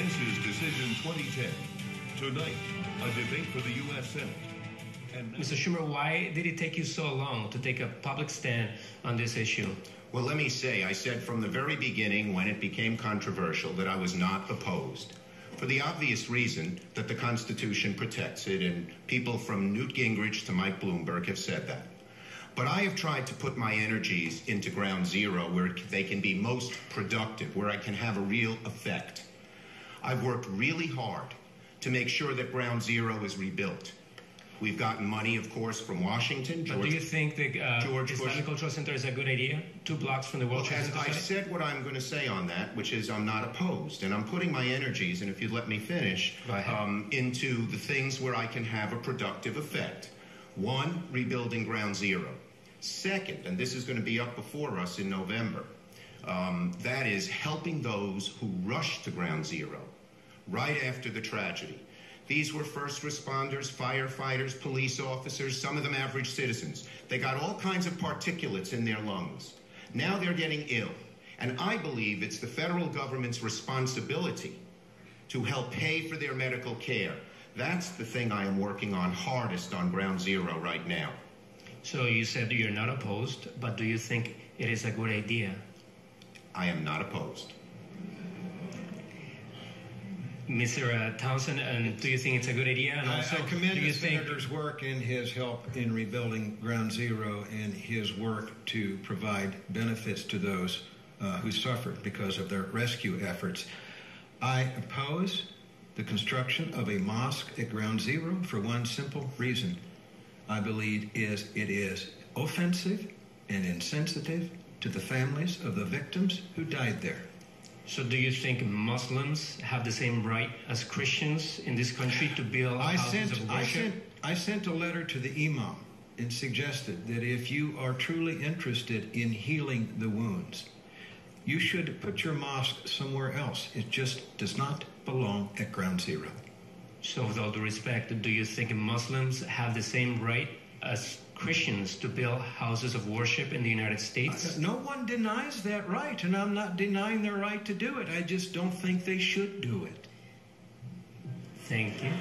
This is Decision 2010. Tonight, a debate for the U.S. Senate. Mr. Schumer, why did it take you so long to take a public stand on this issue? Well, let me say, I said from the very beginning when it became controversial that I was not opposed, for the obvious reason that the Constitution protects it, and people from Newt Gingrich to Mike Bloomberg have said that. But I have tried to put my energies into ground zero where they can be most productive, where I can have a real effect. I've worked really hard to make sure that ground zero is rebuilt. We've gotten money, of course, from Washington. But do you think the Islamic Cultural Center is a good idea? 2 blocks from the World Trade Center? I said what I'm going to say on that, which is I'm not opposed. And I'm putting my energies, and if you'd let me finish, into the things where I can have a productive effect. 1, rebuilding ground zero. Second, and this is going to be up before us in November, that is helping those who rush to ground zero right after the tragedy. These were first responders, firefighters, police officers, some of them average citizens. They got all kinds of particulates in their lungs. Now they're getting ill. And I believe it's the federal government's responsibility to help pay for their medical care. That's the thing I am working on hardest on ground zero right now. So you said you're not opposed, but do you think it is a good idea? I am not opposed. Mr. Townsend, do you think it's a good idea? And also, I commend the Senator's work and his help in rebuilding ground zero and his work to provide benefits to those who suffered because of their rescue efforts. I oppose the construction of a mosque at ground zero for one simple reason. I believe it is offensive and insensitive to the families of the victims who died there. So do you think Muslims have the same right as Christians in this country to build houses of worship? I sent a letter to the imam and suggested that if you are truly interested in healing the wounds, you should put your mosque somewhere else. It just does not belong at ground zero. So with all due respect, do you think Muslims have the same right as Christians to build houses of worship in the United States? No one denies that right, and I'm not denying their right to do it. I just don't think they should do it. Thank you.